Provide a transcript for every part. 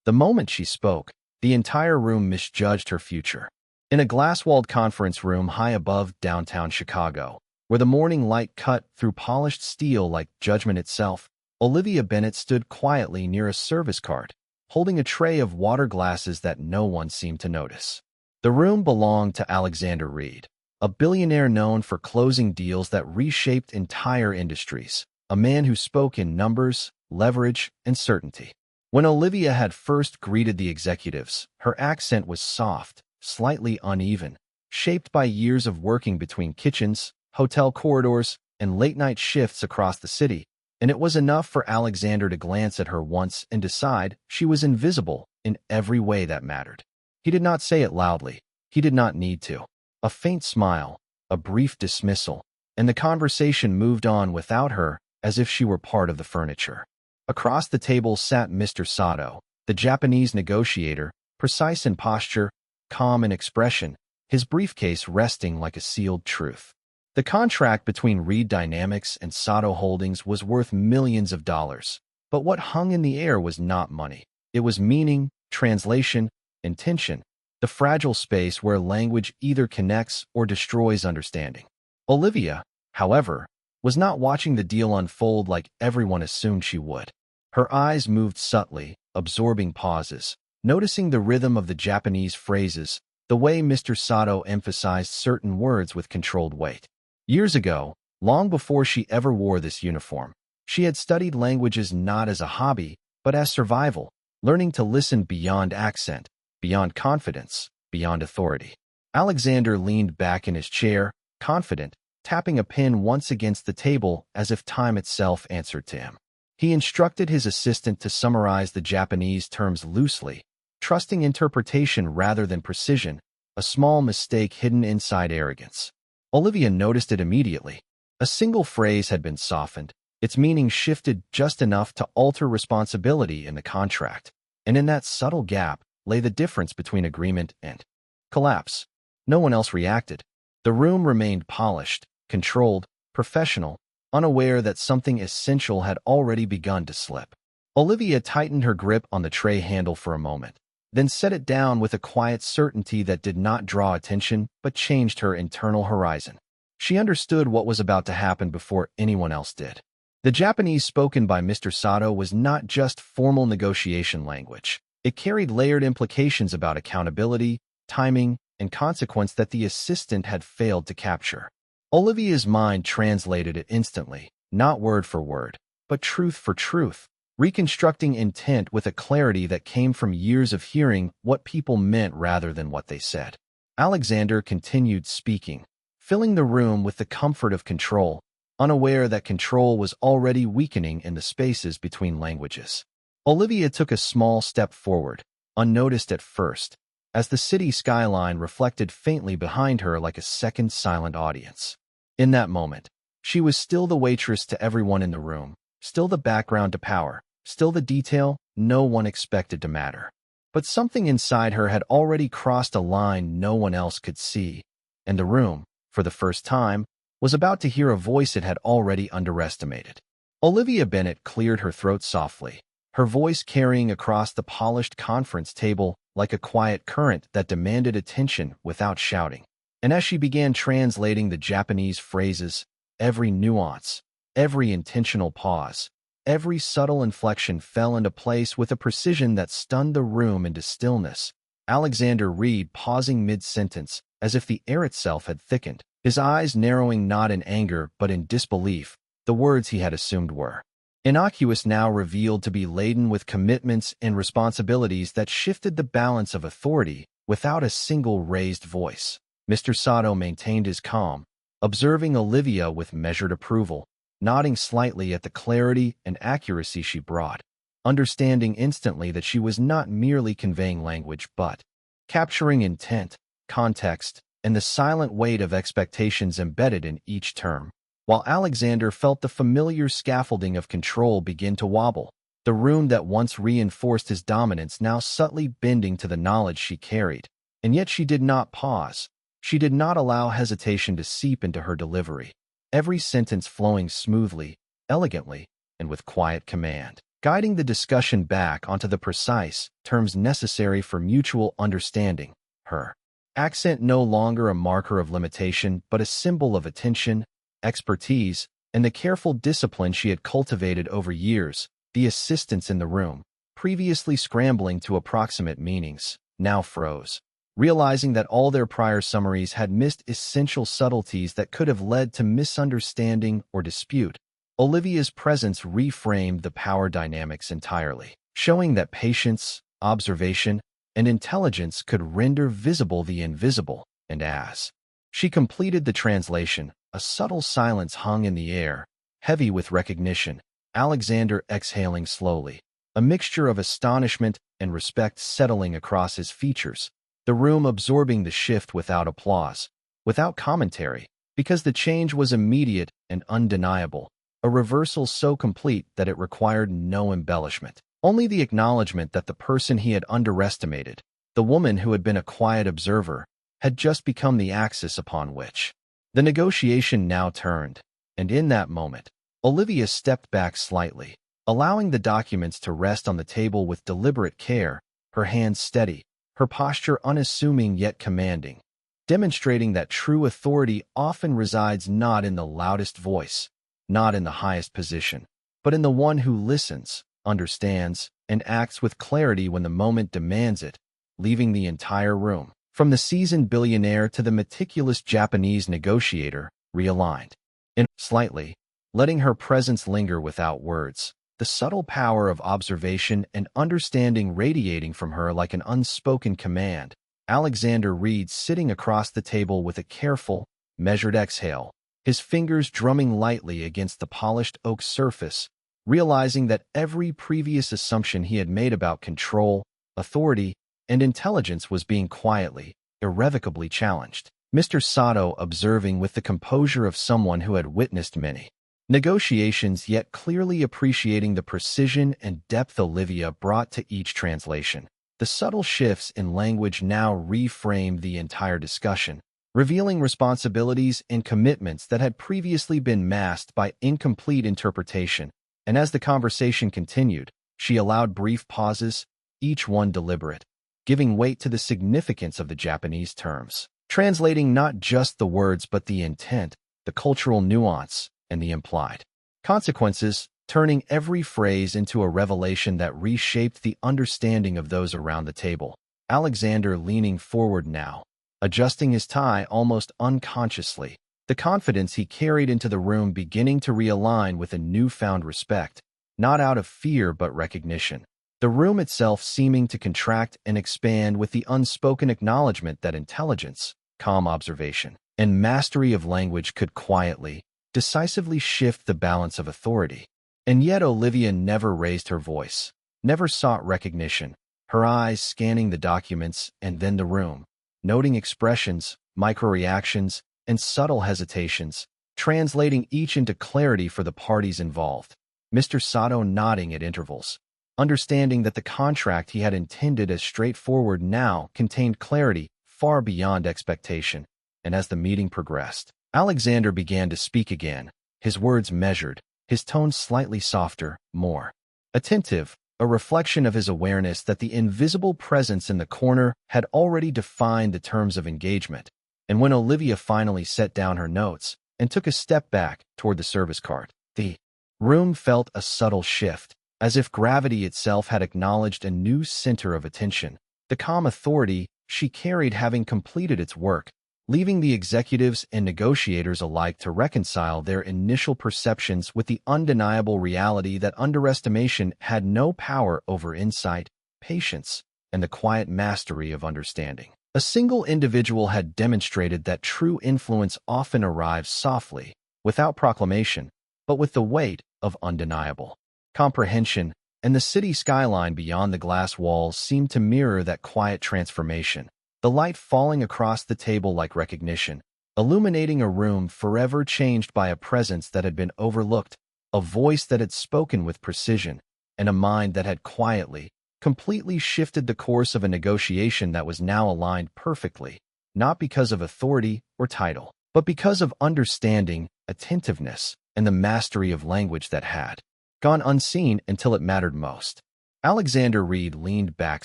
The moment she spoke, the entire room misjudged her future. In a glass-walled conference room high above downtown Chicago, where the morning light cut through polished steel like judgment itself, Olivia Bennet stood quietly near a service cart, holding a tray of water glasses that no one seemed to notice. The room belonged to Alexander Reed, a billionaire known for closing deals that reshaped entire industries, a man who spoke in numbers, leverage, and certainty. When Olivia had first greeted the executives, her accent was soft, slightly uneven, shaped by years of working between kitchens, hotel corridors, and late-night shifts across the city, and it was enough for Alexander to glance at her once and decide she was invisible in every way that mattered. He did not say it loudly. He did not need to. A faint smile, a brief dismissal, and the conversation moved on without her as if she were part of the furniture. Across the table sat Mr. Sato, the Japanese negotiator, precise in posture, calm in expression, his briefcase resting like a sealed truth. The contract between Reed Dynamics and Sato Holdings was worth millions of dollars, but what hung in the air was not money. It was meaning, translation, intention, the fragile space where language either connects or destroys understanding. Olivia, however, was not watching the deal unfold like everyone assumed she would. Her eyes moved subtly, absorbing pauses, noticing the rhythm of the Japanese phrases, the way Mr. Sato emphasized certain words with controlled weight. Years ago, long before she ever wore this uniform, she had studied languages not as a hobby, but as survival, learning to listen beyond accent, beyond confidence, beyond authority. Alexander leaned back in his chair, confident, tapping a pen once against the table as if time itself answered to him. He instructed his assistant to summarize the Japanese terms loosely, trusting interpretation rather than precision, a small mistake hidden inside arrogance. Olivia noticed it immediately. A single phrase had been softened, its meaning shifted just enough to alter responsibility in the contract, and in that subtle gap lay the difference between agreement and collapse. No one else reacted. The room remained polished, controlled, professional, unaware that something essential had already begun to slip. Olivia tightened her grip on the tray handle for a moment, then set it down with a quiet certainty that did not draw attention but changed her internal horizon. She understood what was about to happen before anyone else did. The Japanese spoken by Mr. Sato was not just formal negotiation language. It carried layered implications about accountability, timing, and consequence that the assistant had failed to capture. Olivia's mind translated it instantly, not word for word, but truth for truth, reconstructing intent with a clarity that came from years of hearing what people meant rather than what they said. Alexander continued speaking, filling the room with the comfort of control, unaware that control was already weakening in the spaces between languages. Olivia took a small step forward, unnoticed at first, as the city skyline reflected faintly behind her like a second silent audience. In that moment, she was still the waitress to everyone in the room, still the background to power, still the detail no one expected to matter. But something inside her had already crossed a line no one else could see, and the room, for the first time, was about to hear a voice it had already underestimated. Olivia Bennet cleared her throat softly, her voice carrying across the polished conference table like a quiet current that demanded attention without shouting. And as she began translating the Japanese phrases, every nuance, every intentional pause, every subtle inflection fell into place with a precision that stunned the room into stillness. Alexander Reed pausing mid-sentence, as if the air itself had thickened, his eyes narrowing not in anger but in disbelief. The words he had assumed were innocuous now revealed to be laden with commitments and responsibilities that shifted the balance of authority without a single raised voice. Mr. Sato maintained his calm, observing Olivia with measured approval, nodding slightly at the clarity and accuracy she brought, understanding instantly that she was not merely conveying language but capturing intent, context, and the silent weight of expectations embedded in each term. While Alexander felt the familiar scaffolding of control begin to wobble, the room that once reinforced his dominance now subtly bending to the knowledge she carried. And yet she did not pause. She did not allow hesitation to seep into her delivery, every sentence flowing smoothly, elegantly, and with quiet command. guiding the discussion back onto the precise terms necessary for mutual understanding. Her accent no longer a marker of limitation, but a symbol of attention, expertise, and the careful discipline she had cultivated over years. The assistants in the room, previously scrambling to approximate meanings, now froze, realizing that all their prior summaries had missed essential subtleties that could have led to misunderstanding or dispute. Olivia's presence reframed the power dynamics entirely, showing that patience, observation, and intelligence could render visible the invisible, and as she completed the translation, a subtle silence hung in the air, heavy with recognition. Alexander exhaling slowly, a mixture of astonishment and respect settling across his features, the room absorbing the shift without applause, without commentary, because the change was immediate and undeniable, a reversal so complete that it required no embellishment, only the acknowledgement that the person he had underestimated, the woman who had been a quiet observer, had just become the axis upon which the negotiation now turned. And in that moment, Olivia stepped back slightly, allowing the documents to rest on the table with deliberate care, her hands steady, her posture unassuming yet commanding, demonstrating that true authority often resides not in the loudest voice, not in the highest position, but in the one who listens, understands, and acts with clarity when the moment demands it, leaving the entire room, from the seasoned billionaire to the meticulous Japanese negotiator, realigned. In slightly, letting her presence linger without words, the subtle power of observation and understanding radiating from her like an unspoken command. Alexander Reed sitting across the table with a careful, measured exhale, his fingers drumming lightly against the polished oak surface, realizing that every previous assumption he had made about control, authority, and intelligence was being quietly, irrevocably challenged. Mr. Sato observing with the composure of someone who had witnessed many negotiations yet clearly appreciating the precision and depth Olivia brought to each translation. The subtle shifts in language now reframed the entire discussion, revealing responsibilities and commitments that had previously been masked by incomplete interpretation. And as the conversation continued, she allowed brief pauses, each one deliberate, giving weight to the significance of the Japanese terms, translating not just the words but the intent, the cultural nuance, and the implied consequences, turning every phrase into a revelation that reshaped the understanding of those around the table. Alexander leaning forward now, adjusting his tie almost unconsciously, the confidence he carried into the room beginning to realign with a newfound respect, not out of fear but recognition. The room itself seeming to contract and expand with the unspoken acknowledgement that intelligence, calm observation, and mastery of language could quietly, decisively shift the balance of authority. And yet Olivia never raised her voice, never sought recognition, her eyes scanning the documents and then the room, noting expressions, micro-reactions, and subtle hesitations, translating each into clarity for the parties involved. Mr. Sato nodding at intervals, understanding that the contract he had intended as straightforward now contained clarity far beyond expectation. And as the meeting progressed, Alexander began to speak again, his words measured, his tone slightly softer, more attentive, a reflection of his awareness that the invisible presence in the corner had already defined the terms of engagement. And when Olivia finally set down her notes and took a step back toward the service cart, the room felt a subtle shift, as if gravity itself had acknowledged a new center of attention, the calm authority she carried having completed its work, leaving the executives and negotiators alike to reconcile their initial perceptions with the undeniable reality that underestimation had no power over insight, patience, and the quiet mastery of understanding. A single individual had demonstrated that true influence often arrives softly, without proclamation, but with the weight of undeniable comprehension, and the city skyline beyond the glass walls seemed to mirror that quiet transformation, the light falling across the table like recognition, illuminating a room forever changed by a presence that had been overlooked, a voice that had spoken with precision, and a mind that had quietly, completely shifted the course of a negotiation that was now aligned perfectly, not because of authority or title, but because of understanding, attentiveness, and the mastery of language that had gone unseen until it mattered most. Alexander Reed leaned back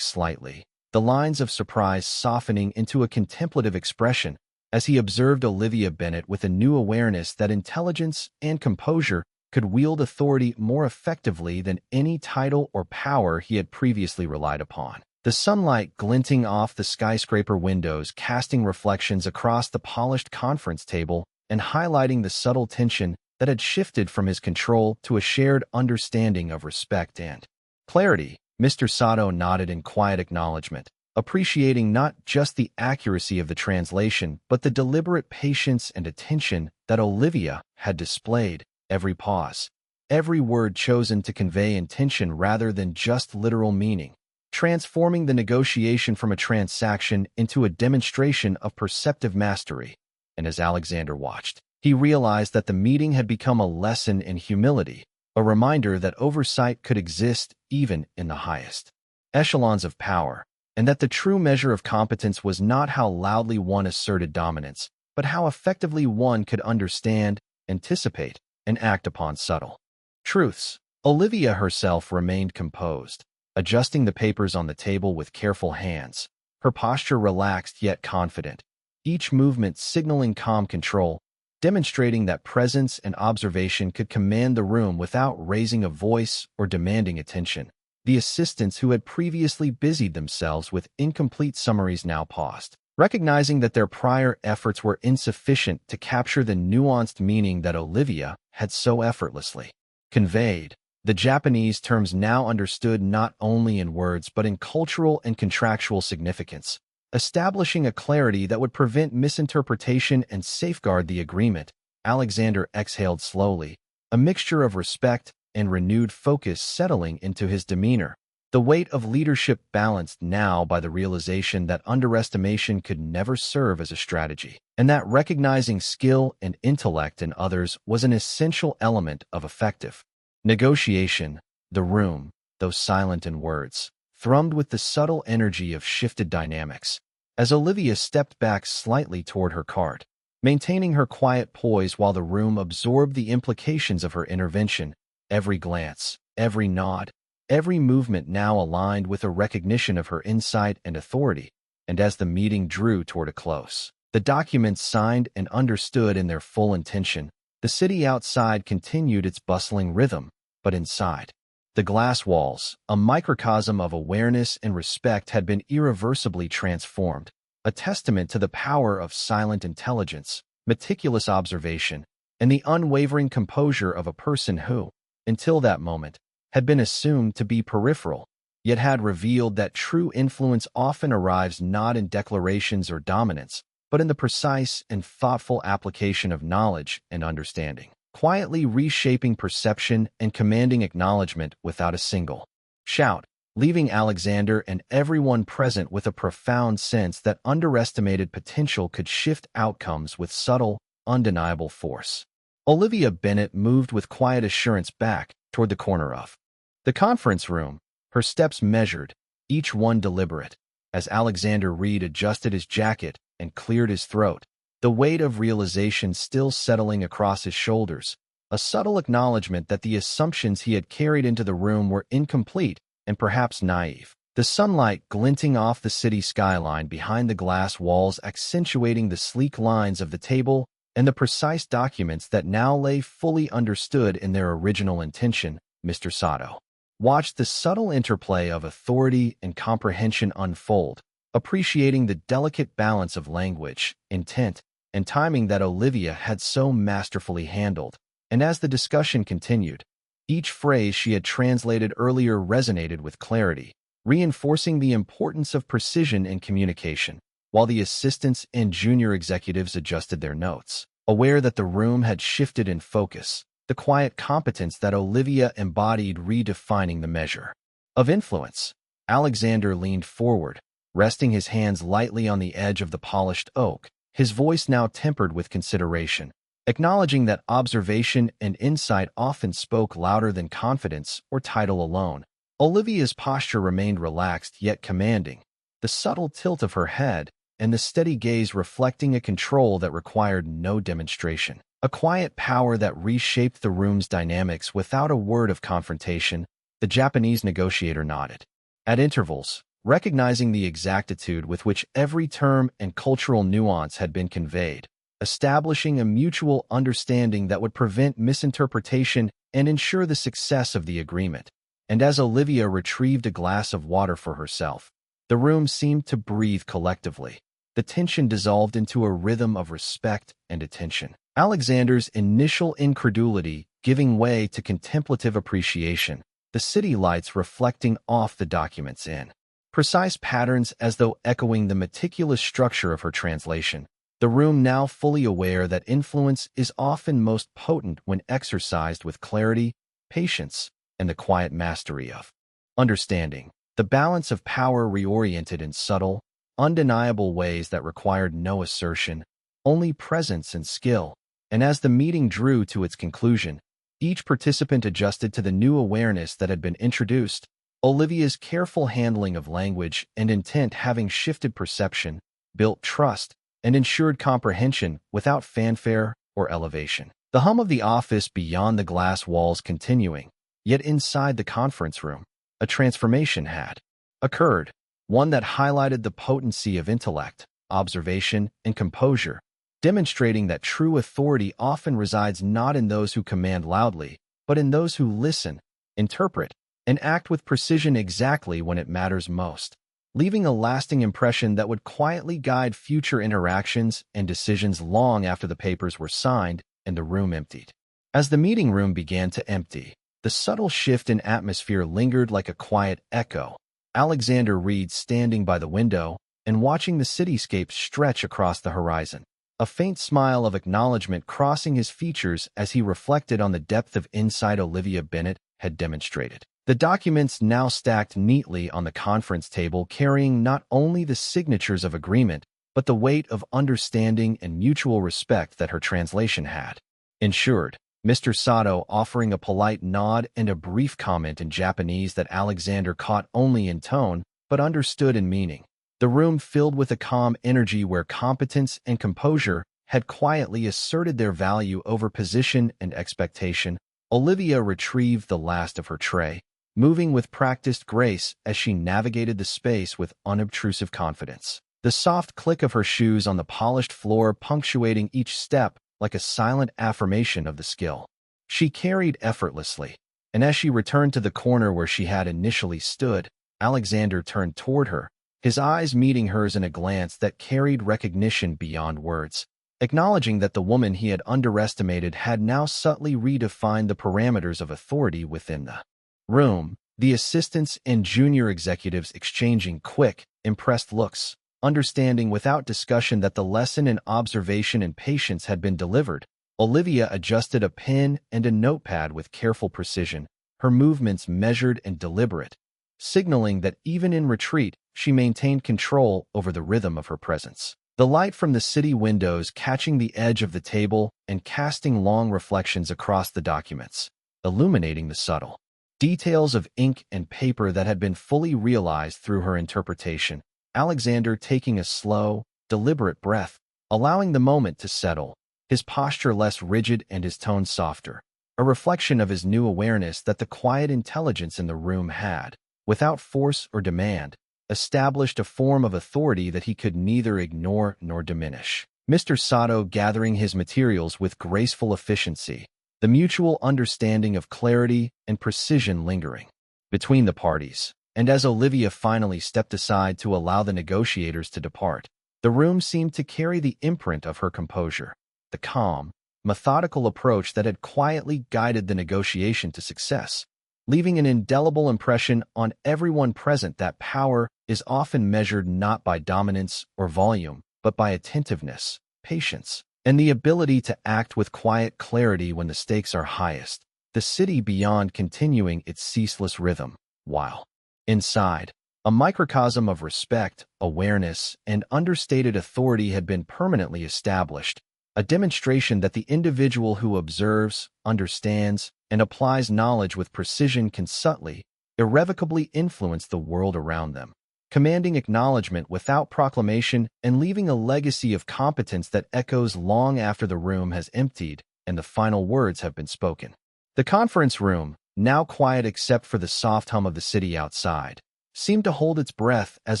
slightly, the lines of surprise softening into a contemplative expression as he observed Olivia Bennet with a new awareness that intelligence and composure could wield authority more effectively than any title or power he had previously relied upon. The sunlight glinting off the skyscraper windows, casting reflections across the polished conference table and highlighting the subtle tension that had shifted from his control to a shared understanding of respect and clarity. Mr. Sato nodded in quiet acknowledgement, appreciating not just the accuracy of the translation, but the deliberate patience and attention that Olivia had displayed. Every pause, every word chosen to convey intention rather than just literal meaning, transforming the negotiation from a transaction into a demonstration of perceptive mastery. And as Alexander watched, he realized that the meeting had become a lesson in humility, a reminder that oversight could exist even in the highest echelons of power, and that the true measure of competence was not how loudly one asserted dominance, but how effectively one could understand, anticipate, and act upon subtle truths. Olivia herself remained composed, adjusting the papers on the table with careful hands, her posture relaxed yet confident, each movement signaling calm control, demonstrating that presence and observation could command the room without raising a voice or demanding attention. The assistants who had previously busied themselves with incomplete summaries now paused, recognizing that their prior efforts were insufficient to capture the nuanced meaning that Olivia had so effortlessly conveyed. The Japanese terms now understood not only in words but in cultural and contractual significance, establishing a clarity that would prevent misinterpretation and safeguard the agreement. Alexander exhaled slowly, a mixture of respect and renewed focus settling into his demeanor, the weight of leadership balanced now by the realization that underestimation could never serve as a strategy, and that recognizing skill and intellect in others was an essential element of effective negotiation. The room, though silent in words, thrummed with the subtle energy of shifted dynamics. As Olivia stepped back slightly toward her cart, maintaining her quiet poise while the room absorbed the implications of her intervention, every glance, every nod, every movement now aligned with a recognition of her insight and authority. And as the meeting drew toward a close, the documents signed and understood in their full intention, the city outside continued its bustling rhythm, but inside, the glass walls, a microcosm of awareness and respect, had been irreversibly transformed, a testament to the power of silent intelligence, meticulous observation, and the unwavering composure of a person who, until that moment, had been assumed to be peripheral, yet had revealed that true influence often arrives not in declarations or dominance, but in the precise and thoughtful application of knowledge and understanding, quietly reshaping perception and commanding acknowledgement without a single shout, leaving Alexander and everyone present with a profound sense that underestimated potential could shift outcomes with subtle, undeniable force. Olivia Bennet moved with quiet assurance back toward the corner of the conference room, her steps measured, each one deliberate. As Alexander Reed adjusted his jacket and cleared his throat, the weight of realization still settling across his shoulders, a subtle acknowledgement that the assumptions he had carried into the room were incomplete and perhaps naive. The sunlight glinting off the city skyline behind the glass walls accentuating the sleek lines of the table and the precise documents that now lay fully understood in their original intention. Mr. Sato watched the subtle interplay of authority and comprehension unfold, appreciating the delicate balance of language, intent, and timing that Olivia had so masterfully handled. And as the discussion continued, each phrase she had translated earlier resonated with clarity, reinforcing the importance of precision in communication, while the assistants and junior executives adjusted their notes, aware that the room had shifted in focus, the quiet competence that Olivia embodied redefining the measure of influence. Alexander leaned forward, resting his hands lightly on the edge of the polished oak, his voice now tempered with consideration, acknowledging that observation and insight often spoke louder than confidence or title alone. Olivia's posture remained relaxed yet commanding, the subtle tilt of her head and the steady gaze reflecting a control that required no demonstration. a quiet power that reshaped the room's dynamics without a word of confrontation. The Japanese negotiator nodded. At intervals, recognizing the exactitude with which every term and cultural nuance had been conveyed, establishing a mutual understanding that would prevent misinterpretation and ensure the success of the agreement. And as Olivia retrieved a glass of water for herself, the room seemed to breathe collectively. The tension dissolved into a rhythm of respect and attention. Alexander's initial incredulity giving way to contemplative appreciation, the city lights reflecting off the documents in precise patterns as though echoing the meticulous structure of her translation. The room now fully aware that influence is often most potent when exercised with clarity, patience, and the quiet mastery of understanding. The balance of power reoriented in subtle, undeniable ways that required no assertion, only presence and skill. And as the meeting drew to its conclusion, each participant adjusted to the new awareness that had been introduced, Olivia's careful handling of language and intent having shifted perception, built trust, and ensured comprehension without fanfare or elevation. The hum of the office beyond the glass walls continuing, yet inside the conference room, a transformation had occurred, one that highlighted the potency of intellect, observation, and composure, demonstrating that true authority often resides not in those who command loudly, but in those who listen, interpret, and act with precision exactly when it matters most, leaving a lasting impression that would quietly guide future interactions and decisions long after the papers were signed and the room emptied. As the meeting room began to empty, the subtle shift in atmosphere lingered like a quiet echo. Alexander Reed standing by the window and watching the cityscape stretch across the horizon, a faint smile of acknowledgement crossing his features as he reflected on the depth of insight Olivia Bennett had demonstrated. The documents now stacked neatly on the conference table carrying not only the signatures of agreement, but the weight of understanding and mutual respect that her translation had ensured. Mr. Sato offering a polite nod and a brief comment in Japanese that Alexander caught only in tone, but understood in meaning. The room filled with a calm energy where competence and composure had quietly asserted their value over position and expectation. Olivia retrieved the last of her tray, moving with practiced grace as she navigated the space with unobtrusive confidence. The soft click of her shoes on the polished floor punctuating each step like a silent affirmation of the skill she carried effortlessly. And as she returned to the corner where she had initially stood, Alexander turned toward her, his eyes meeting hers in a glance that carried recognition beyond words, acknowledging that the woman he had underestimated had now subtly redefined the parameters of authority within the room. The assistants and junior executives exchanging quick, impressed looks, understanding without discussion that the lesson in observation and patience had been delivered. Olivia adjusted a pen and a notepad with careful precision, her movements measured and deliberate, signaling that even in retreat, she maintained control over the rhythm of her presence. The light from the city windows catching the edge of the table and casting long reflections across the documents, illuminating the subtle details of ink and paper that had been fully realized through her interpretation. Alexander taking a slow, deliberate breath, allowing the moment to settle, his posture less rigid and his tone softer, a reflection of his new awareness that the quiet intelligence in the room had, without force or demand, established a form of authority that he could neither ignore nor diminish. Mr. Sato gathering his materials with graceful efficiency, the mutual understanding of clarity and precision lingering between the parties. And as Olivia finally stepped aside to allow the negotiators to depart, the room seemed to carry the imprint of her composure, the calm, methodical approach that had quietly guided the negotiation to success, leaving an indelible impression on everyone present that power is often measured not by dominance or volume, but by attentiveness, patience, and the ability to act with quiet clarity when the stakes are highest. The city beyond continuing its ceaseless rhythm, while inside, a microcosm of respect, awareness, and understated authority had been permanently established, a demonstration that the individual who observes, understands, and applies knowledge with precision can subtly, irrevocably influence the world around them, commanding acknowledgement without proclamation and leaving a legacy of competence that echoes long after the room has emptied. and the final words have been spoken. The conference room, now quiet except for the soft hum of the city outside, seemed to hold its breath as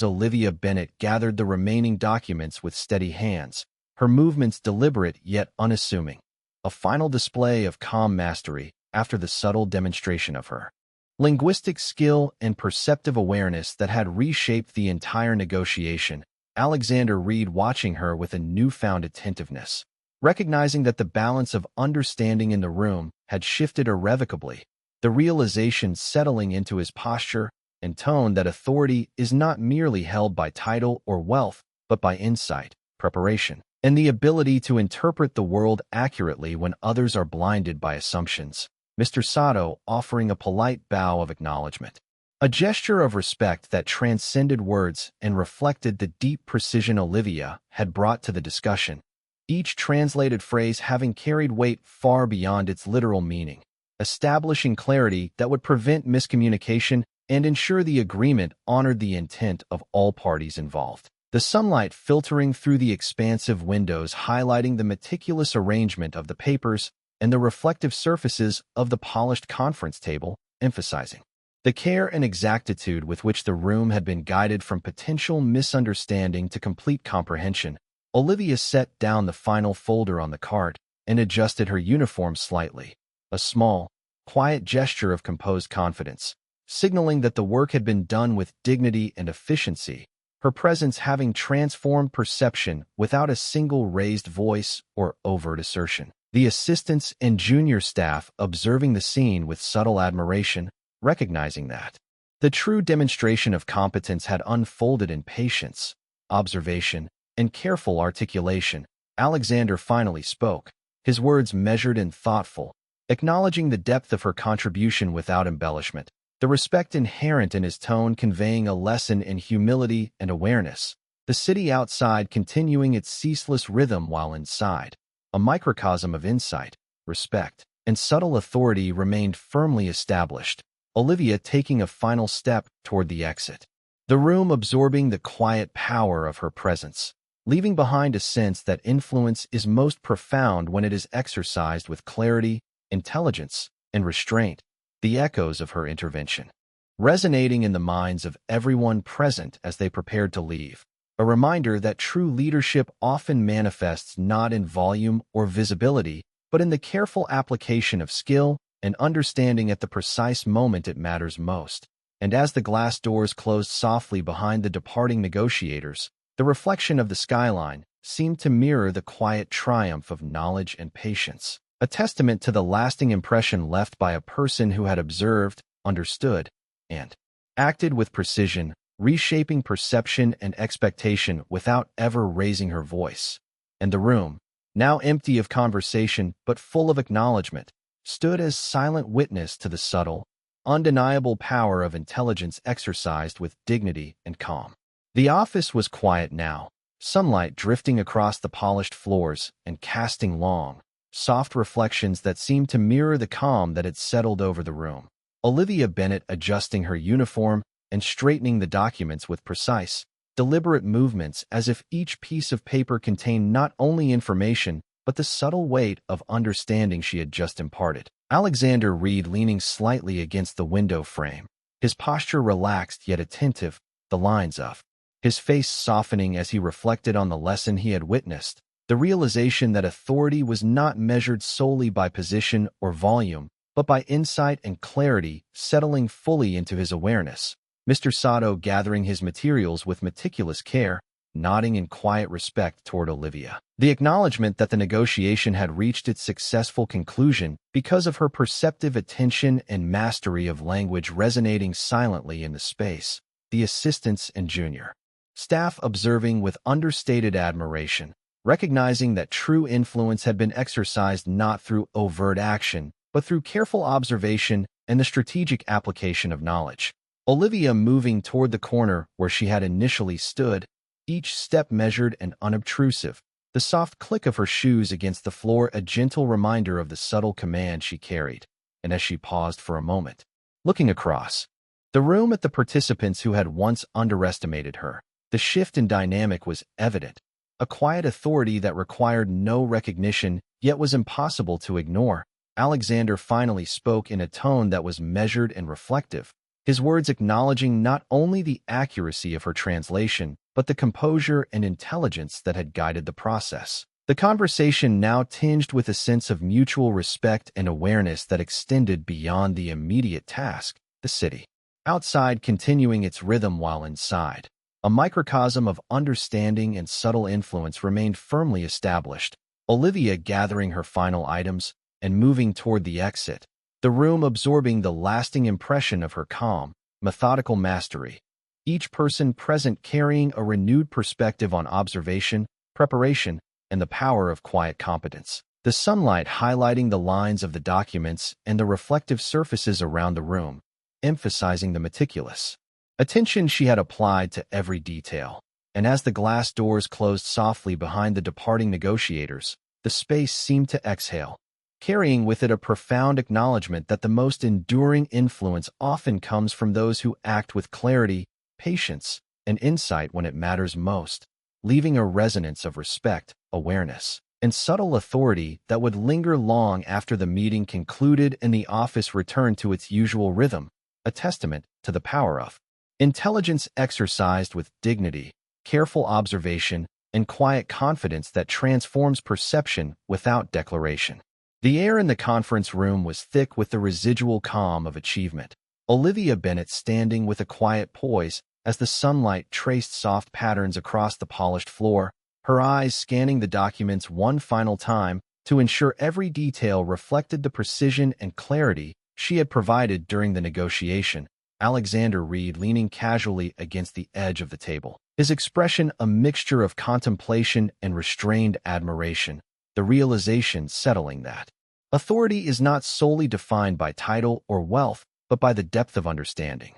Olivia Bennet gathered the remaining documents with steady hands, her movements deliberate yet unassuming. A final display of calm mastery after the subtle demonstration of her linguistic skill and perceptive awareness that had reshaped the entire negotiation. Alexander Reed watching her with a newfound attentiveness, recognizing that the balance of understanding in the room had shifted irrevocably, the realization settling into his posture and tone that authority is not merely held by title or wealth, but by insight, preparation, and the ability to interpret the world accurately when others are blinded by assumptions. Mr. Sato offering a polite bow of acknowledgement, a gesture of respect that transcended words and reflected the deep precision Olivia had brought to the discussion, each translated phrase having carried weight far beyond its literal meaning, establishing clarity that would prevent miscommunication and ensure the agreement honored the intent of all parties involved. The sunlight filtering through the expansive windows highlighting the meticulous arrangement of the papers and the reflective surfaces of the polished conference table, emphasizing the care and exactitude with which the room had been guided from potential misunderstanding to complete comprehension. Olivia set down the final folder on the cart and adjusted her uniform slightly, a small, quiet gesture of composed confidence, signaling that the work had been done with dignity and efficiency, her presence having transformed perception without a single raised voice or overt assertion. The assistants and junior staff observing the scene with subtle admiration, recognizing that the true demonstration of competence had unfolded in patience, observation, and careful articulation. Alexander finally spoke, his words measured and thoughtful, acknowledging the depth of her contribution without embellishment, the respect inherent in his tone conveying a lesson in humility and awareness, the city outside continuing its ceaseless rhythm while inside. A microcosm of insight, respect, and subtle authority remained firmly established, Olivia taking a final step toward the exit, the room absorbing the quiet power of her presence, leaving behind a sense that influence is most profound when it is exercised with clarity, intelligence, and restraint, the echoes of her intervention resonating in the minds of everyone present as they prepared to leave. A reminder that true leadership often manifests not in volume or visibility, but in the careful application of skill and understanding at the precise moment it matters most. And as the glass doors closed softly behind the departing negotiators, the reflection of the skyline seemed to mirror the quiet triumph of knowledge and patience, a testament to the lasting impression left by a person who had observed, understood, and acted with precision, reshaping perception and expectation without ever raising her voice. And the room, now empty of conversation but full of acknowledgement, stood as silent witness to the subtle, undeniable power of intelligence exercised with dignity and calm. The office was quiet now, sunlight drifting across the polished floors and casting long, soft reflections that seemed to mirror the calm that had settled over the room. Olivia Bennet adjusting her uniform and straightening the documents with precise, deliberate movements as if each piece of paper contained not only information but the subtle weight of understanding she had just imparted. Alexander Reed leaning slightly against the window frame, his posture relaxed yet attentive, the lines of his face softening as he reflected on the lesson he had witnessed, the realization that authority was not measured solely by position or volume, but by insight and clarity settling fully into his awareness. Mr. Sato gathering his materials with meticulous care, nodding in quiet respect toward Olivia. The acknowledgement that the negotiation had reached its successful conclusion because of her perceptive attention and mastery of language resonating silently in the space, the assistants and junior staff observing with understated admiration, recognizing that true influence had been exercised not through overt action, but through careful observation and the strategic application of knowledge. Olivia moving toward the corner where she had initially stood, each step measured and unobtrusive, the soft click of her shoes against the floor a gentle reminder of the subtle command she carried. And as she paused for a moment, looking across the room at the participants who had once underestimated her, the shift in dynamic was evident, a quiet authority that required no recognition yet was impossible to ignore. Alexander finally spoke in a tone that was measured and reflective, his words acknowledging not only the accuracy of her translation, but the composure and intelligence that had guided the process. The conversation now tinged with a sense of mutual respect and awareness that extended beyond the immediate task, the city. Outside continuing its rhythm while inside. A microcosm of understanding and subtle influence remained firmly established, Olivia gathering her final items and moving toward the exit, the room absorbing the lasting impression of her calm, methodical mastery. Each person present carrying a renewed perspective on observation, preparation, and the power of quiet competence. The sunlight highlighting the lines of the documents and the reflective surfaces around the room, emphasizing the meticulous attention she had applied to every detail. And as the glass doors closed softly behind the departing negotiators, the space seemed to exhale, carrying with it a profound acknowledgement that the most enduring influence often comes from those who act with clarity, patience, and insight when it matters most, leaving a resonance of respect, awareness, and subtle authority that would linger long after the meeting concluded and the office returned to its usual rhythm, a testament to the power of intelligence exercised with dignity, careful observation, and quiet confidence that transforms perception without declaration. The air in the conference room was thick with the residual calm of achievement. Olivia Bennet standing with a quiet poise as the sunlight traced soft patterns across the polished floor, her eyes scanning the documents one final time to ensure every detail reflected the precision and clarity she had provided during the negotiation. Alexander Reed leaning casually against the edge of the table, his expression a mixture of contemplation and restrained admiration, the realization settling that authority is not solely defined by title or wealth, but by the depth of understanding,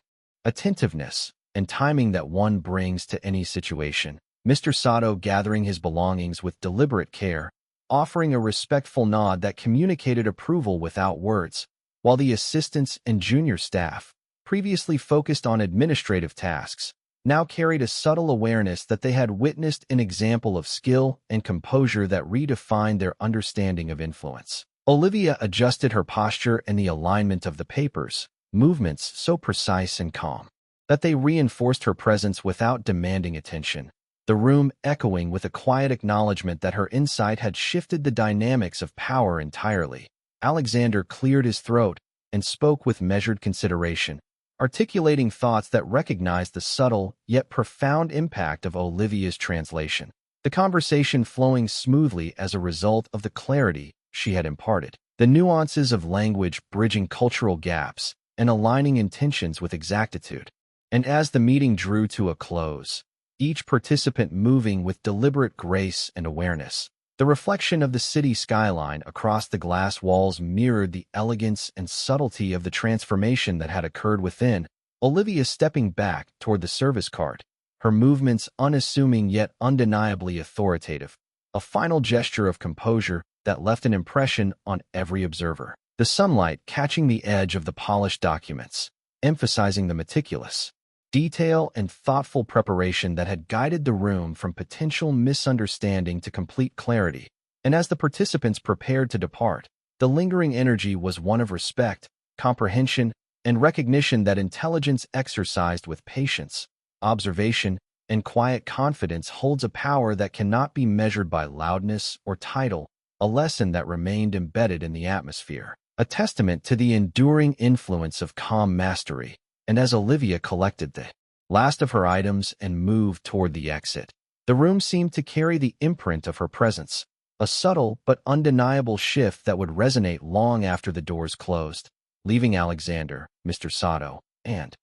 attentiveness, and timing that one brings to any situation. Mr. Sato gathering his belongings with deliberate care, offering a respectful nod that communicated approval without words, while the assistants and junior staff, previously focused on administrative tasks, now carried a subtle awareness that they had witnessed an example of skill and composure that redefined their understanding of influence. Olivia adjusted her posture and the alignment of the papers, movements so precise and calm that they reinforced her presence without demanding attention, the room echoing with a quiet acknowledgement that her insight had shifted the dynamics of power entirely. Alexander cleared his throat and spoke with measured consideration, articulating thoughts that recognized the subtle yet profound impact of Olivia's translation, the conversation flowing smoothly as a result of the clarity she had imparted, the nuances of language bridging cultural gaps and aligning intentions with exactitude. And as the meeting drew to a close, each participant moving with deliberate grace and awareness, the reflection of the city skyline across the glass walls mirrored the elegance and subtlety of the transformation that had occurred within. Olivia stepping back toward the service cart, her movements unassuming yet undeniably authoritative, a final gesture of composure that left an impression on every observer. The sunlight catching the edge of the polished documents, emphasizing the meticulous detail and thoughtful preparation that had guided the room from potential misunderstanding to complete clarity. And as the participants prepared to depart, the lingering energy was one of respect, comprehension, and recognition that intelligence exercised with patience, observation, and quiet confidence holds a power that cannot be measured by loudness or title, a lesson that remained embedded in the atmosphere, a testament to the enduring influence of calm mastery. And as Olivia collected the last of her items and moved toward the exit, the room seemed to carry the imprint of her presence, a subtle but undeniable shift that would resonate long after the doors closed, leaving Alexander, Mr. Sato, and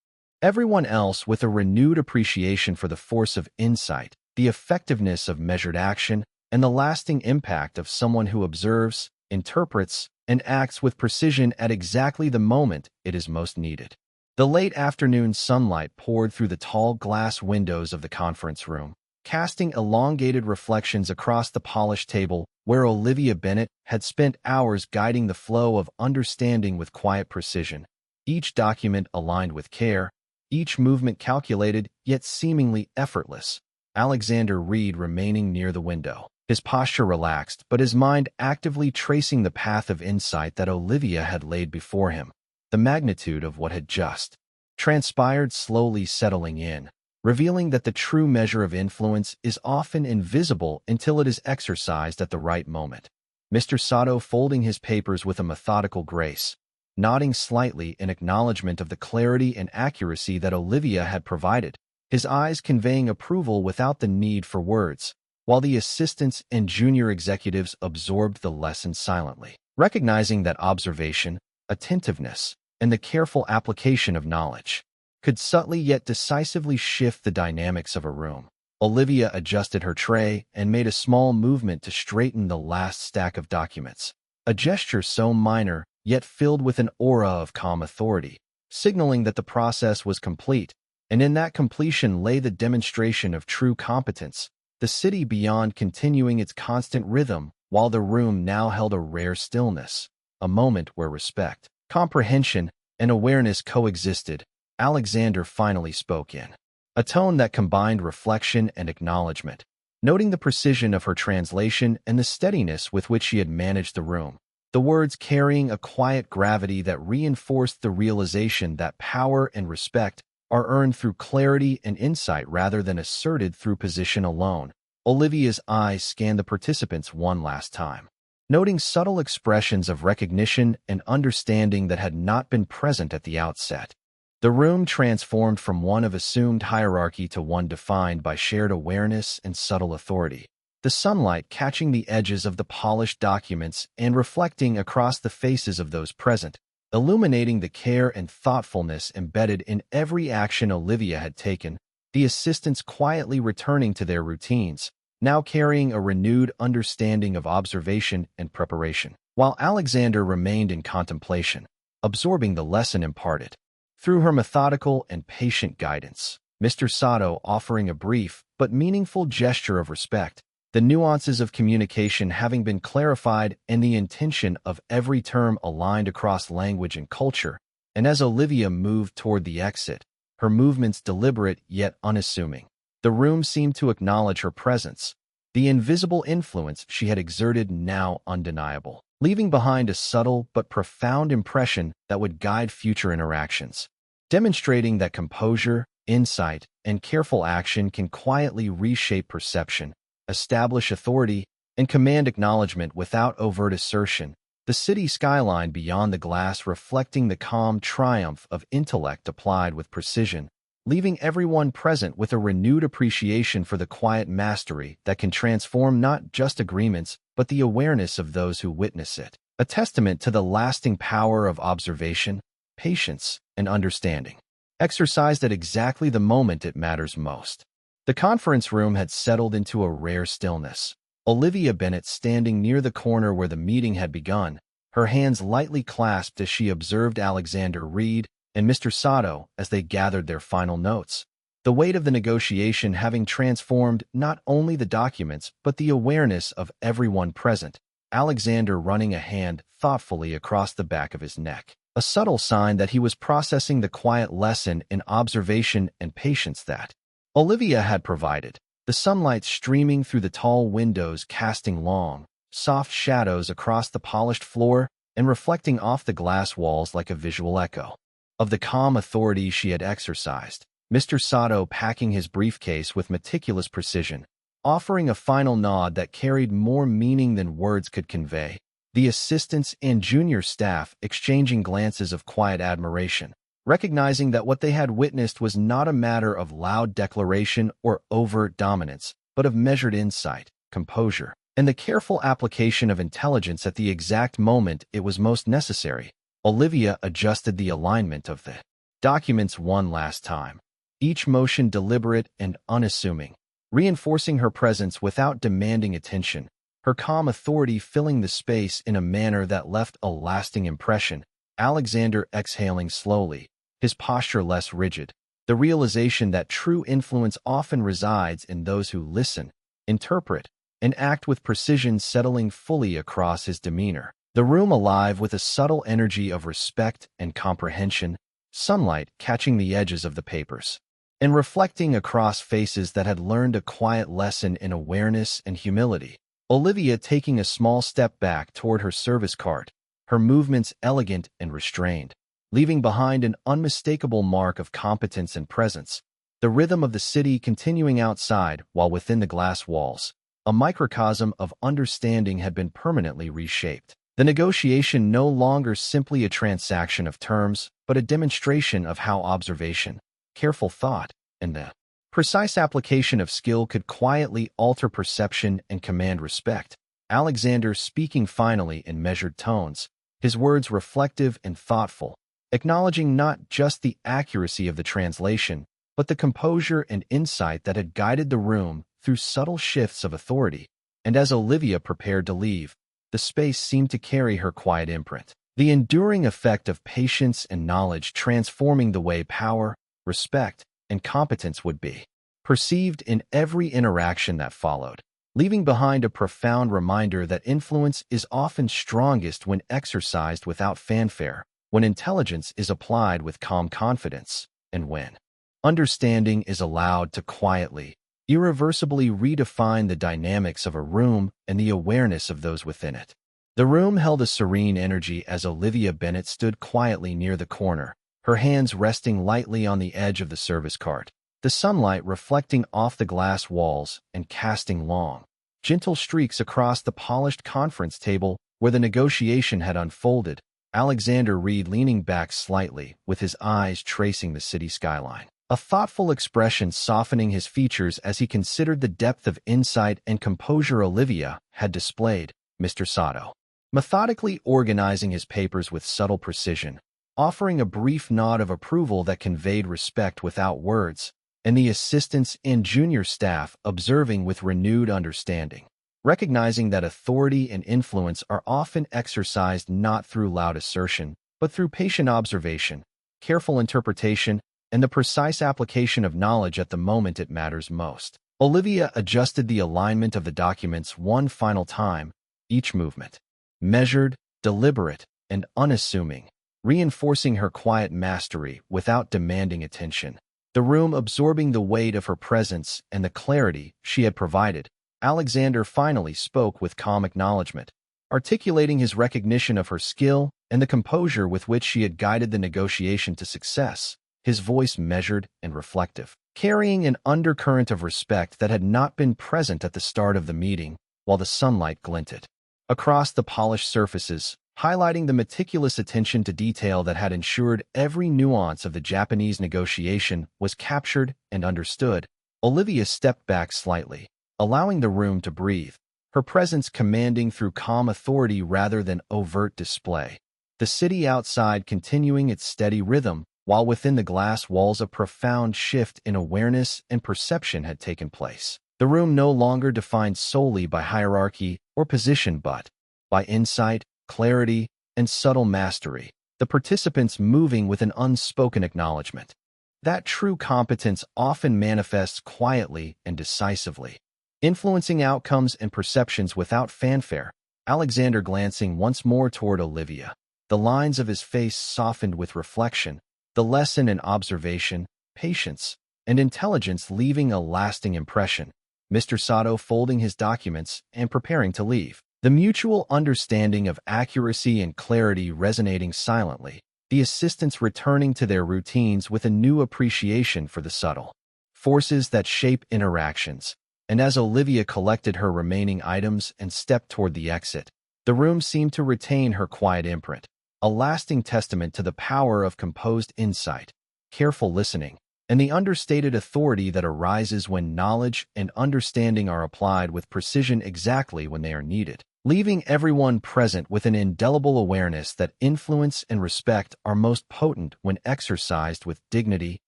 everyone else with a renewed appreciation for the force of insight, the effectiveness of measured action, and the lasting impact of someone who observes, interprets, and acts with precision at exactly the moment it is most needed. The late afternoon sunlight poured through the tall glass windows of the conference room, casting elongated reflections across the polished table where Olivia Bennet had spent hours guiding the flow of understanding with quiet precision, each document aligned with care, each movement calculated yet seemingly effortless. Alexander Reed remaining near the window, his posture relaxed, but his mind actively tracing the path of insight that Olivia had laid before him. The magnitude of what had just transpired slowly settling in, revealing that the true measure of influence is often invisible until it is exercised at the right moment. Mr. Sato folding his papers with a methodical grace, nodding slightly in acknowledgement of the clarity and accuracy that Olivia had provided, his eyes conveying approval without the need for words, while the assistants and junior executives absorbed the lesson silently, recognizing that observation, attentiveness, and the careful application of knowledge could subtly yet decisively shift the dynamics of a room. Olivia adjusted her tray and made a small movement to straighten the last stack of documents, a gesture so minor yet filled with an aura of calm authority, signaling that the process was complete, and in that completion lay the demonstration of true competence, the city beyond continuing its constant rhythm while the room now held a rare stillness, a moment where respect, comprehension, and awareness coexisted. Alexander finally spoke in a tone that combined reflection and acknowledgement, noting the precision of her translation and the steadiness with which she had managed the room, the words carrying a quiet gravity that reinforced the realization that power and respect are earned through clarity and insight rather than asserted through position alone. Olivia's eyes scanned the participants one last time, noting subtle expressions of recognition and understanding that had not been present at the outset. The room transformed from one of assumed hierarchy to one defined by shared awareness and subtle authority, the sunlight catching the edges of the polished documents and reflecting across the faces of those present, illuminating the care and thoughtfulness embedded in every action Olivia had taken, the assistants quietly returning to their routines, now carrying a renewed understanding of observation and preparation, while Alexander remained in contemplation, absorbing the lesson imparted. Through her methodical and patient guidance, Mr. Sato offering a brief but meaningful gesture of respect, the nuances of communication having been clarified and the intention of every term aligned across language and culture, and as Olivia moved toward the exit, her movements deliberate yet unassuming, the room seemed to acknowledge her presence, the invisible influence she had exerted now undeniable, leaving behind a subtle but profound impression that would guide future interactions, demonstrating that composure, insight, and careful action can quietly reshape perception, establish authority, and command acknowledgement without overt assertion, the city skyline beyond the glass reflecting the calm triumph of intellect applied with precision, leaving everyone present with a renewed appreciation for the quiet mastery that can transform not just agreements but the awareness of those who witness it, a testament to the lasting power of observation, patience, and understanding, exercised at exactly the moment it matters most. The conference room had settled into a rare stillness. Olivia Bennet standing near the corner where the meeting had begun, her hands lightly clasped as she observed Alexander read and Mr. Sato as they gathered their final notes, the weight of the negotiation having transformed not only the documents but the awareness of everyone present, Alexander running a hand thoughtfully across the back of his neck, a subtle sign that he was processing the quiet lesson in observation and patience that Olivia had provided, the sunlight streaming through the tall windows casting long, soft shadows across the polished floor and reflecting off the glass walls like a visual echo of the calm authority she had exercised. Mr. Sato packing his briefcase with meticulous precision, offering a final nod that carried more meaning than words could convey, the assistants and junior staff exchanging glances of quiet admiration, recognizing that what they had witnessed was not a matter of loud declaration or overt dominance, but of measured insight, composure, and the careful application of intelligence at the exact moment it was most necessary. Olivia adjusted the alignment of the documents one last time, each motion deliberate and unassuming, reinforcing her presence without demanding attention, her calm authority filling the space in a manner that left a lasting impression. Alexander exhaling slowly, his posture less rigid, the realization that true influence often resides in those who listen, interpret, and act with precision settling fully across his demeanor, the room alive with a subtle energy of respect and comprehension, sunlight catching the edges of the papers, and reflecting across faces that had learned a quiet lesson in awareness and humility. Olivia taking a small step back toward her service cart, her movements elegant and restrained, leaving behind an unmistakable mark of competence and presence. The rhythm of the city continuing outside while within the glass walls. A microcosm of understanding had been permanently reshaped. The negotiation no longer simply a transaction of terms, but a demonstration of how observation, careful thought, and the precise application of skill could quietly alter perception and command respect. Alexander speaking finally in measured tones, his words reflective and thoughtful, acknowledging not just the accuracy of the translation, but the composure and insight that had guided the room through subtle shifts of authority. And as Olivia prepared to leave, the space seemed to carry her quiet imprint. The enduring effect of patience and knowledge transforming the way power, respect, and competence would be perceived in every interaction that followed, leaving behind a profound reminder that influence is often strongest when exercised without fanfare, when intelligence is applied with calm confidence, and when understanding is allowed to quietly, irreversibly redefine the dynamics of a room and the awareness of those within it. The room held a serene energy as Olivia Bennet stood quietly near the corner, her hands resting lightly on the edge of the service cart, the sunlight reflecting off the glass walls and casting long, gentle streaks across the polished conference table where the negotiation had unfolded. Alexander Reed leaning back slightly, with his eyes tracing the city skyline, a thoughtful expression softening his features as he considered the depth of insight and composure Olivia had displayed. Mr. Sato, methodically organizing his papers with subtle precision, offering a brief nod of approval that conveyed respect without words, and the assistants and junior staff observing with renewed understanding, recognizing that authority and influence are often exercised not through loud assertion, but through patient observation, careful interpretation, and the precise application of knowledge at the moment it matters most. Olivia adjusted the alignment of the documents one final time, each movement measured, deliberate, and unassuming, reinforcing her quiet mastery without demanding attention. The room absorbing the weight of her presence and the clarity she had provided. Alexander finally spoke with calm acknowledgement, articulating his recognition of her skill and the composure with which she had guided the negotiation to success, his voice measured and reflective, carrying an undercurrent of respect that had not been present at the start of the meeting, while the sunlight glinted across the polished surfaces, highlighting the meticulous attention to detail that had ensured every nuance of the Japanese negotiation was captured and understood. Olivia stepped back slightly, allowing the room to breathe, her presence commanding through calm authority rather than overt display. The city outside continuing its steady rhythm, while within the glass walls a profound shift in awareness and perception had taken place. The room no longer defined solely by hierarchy or position but by insight, clarity, and subtle mastery, the participants moving with an unspoken acknowledgement that true competence often manifests quietly and decisively, influencing outcomes and perceptions without fanfare. Alexander glancing once more toward Olivia, the lines of his face softened with reflection, the lesson in observation, patience, and intelligence leaving a lasting impression. Mr. Sato folding his documents and preparing to leave, the mutual understanding of accuracy and clarity resonating silently, the assistants returning to their routines with a new appreciation for the subtle forces that shape interactions. And as Olivia collected her remaining items and stepped toward the exit, the room seemed to retain her quiet imprint, a lasting testament to the power of composed insight, careful listening, and the understated authority that arises when knowledge and understanding are applied with precision exactly when they are needed, leaving everyone present with an indelible awareness that influence and respect are most potent when exercised with dignity,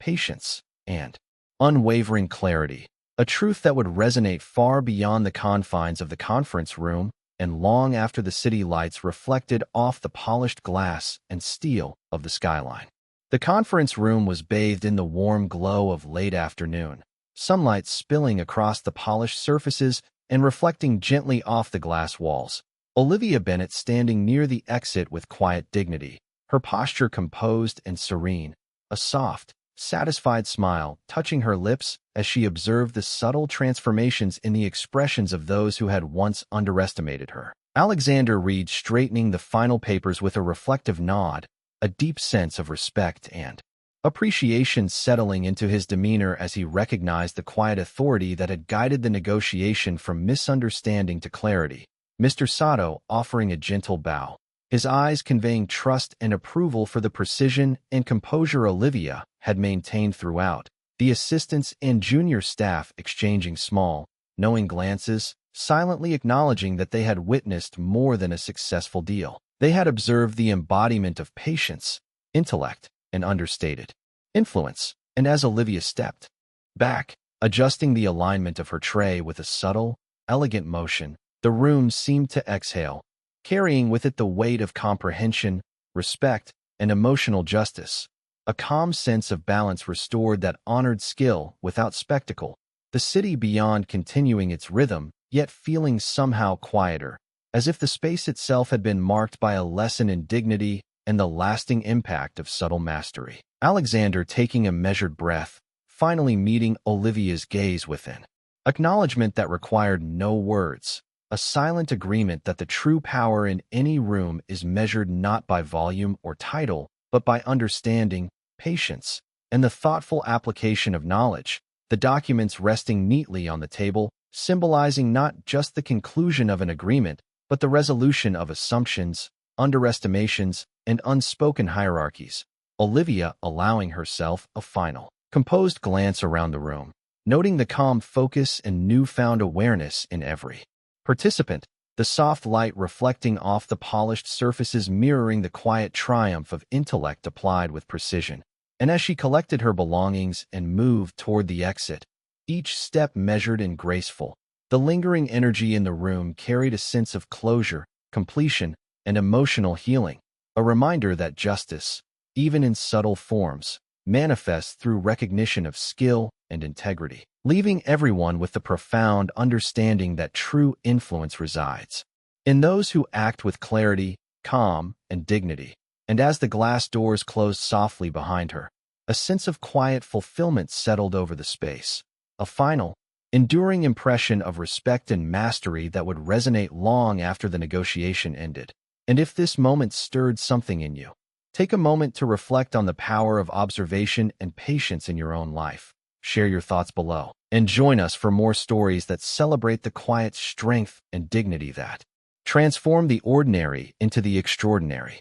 patience, and unwavering clarity, a truth that would resonate far beyond the confines of the conference room and long after the city lights reflected off the polished glass and steel of the skyline. The conference room was bathed in the warm glow of late afternoon, sunlight spilling across the polished surfaces and reflecting gently off the glass walls. Olivia Bennet standing near the exit with quiet dignity, her posture composed and serene, a soft, satisfied smile touching her lips as she observed the subtle transformations in the expressions of those who had once underestimated her. Alexander read straightening the final papers with a reflective nod, a deep sense of respect and appreciation settling into his demeanor as he recognized the quiet authority that had guided the negotiation from misunderstanding to clarity. Mr. Sato offering a gentle bow, his eyes conveying trust and approval for the precision and composure Olivia had maintained throughout. The assistants and junior staff exchanging small, knowing glances, silently acknowledging that they had witnessed more than a successful deal. They had observed the embodiment of patience, intellect, and understated influence, and as Olivia stepped back, adjusting the alignment of her tray with a subtle, elegant motion, the room seemed to exhale, carrying with it the weight of comprehension, respect, and emotional justice. A calm sense of balance restored that honored skill without spectacle, the city beyond continuing its rhythm, yet feeling somehow quieter, as if the space itself had been marked by a lesson in dignity and the lasting impact of subtle mastery. Alexander taking a measured breath, finally meeting Olivia's gaze within. Acknowledgement that required no words, a silent agreement that the true power in any room is measured not by volume or title, but by understanding, patience, and the thoughtful application of knowledge. The documents resting neatly on the table, symbolizing not just the conclusion of an agreement, but the resolution of assumptions, underestimations, and unspoken hierarchies. Olivia allowing herself a final, composed glance around the room, noting the calm focus and newfound awareness in every participant, the soft light reflecting off the polished surfaces mirroring the quiet triumph of intellect applied with precision. And as she collected her belongings and moved toward the exit, each step measured and graceful, the lingering energy in the room carried a sense of closure, completion, and emotional healing, a reminder that justice, even in subtle forms, manifests through recognition of skill and integrity, leaving everyone with the profound understanding that true influence resides in those who act with clarity, calm, and dignity. And as the glass doors closed softly behind her, a sense of quiet fulfillment settled over the space, a final, enduring impression of respect and mastery that would resonate long after the negotiation ended. And if this moment stirred something in you, take a moment to reflect on the power of observation and patience in your own life. Share your thoughts below, and join us for more stories that celebrate the quiet strength and dignity that transform the ordinary into the extraordinary.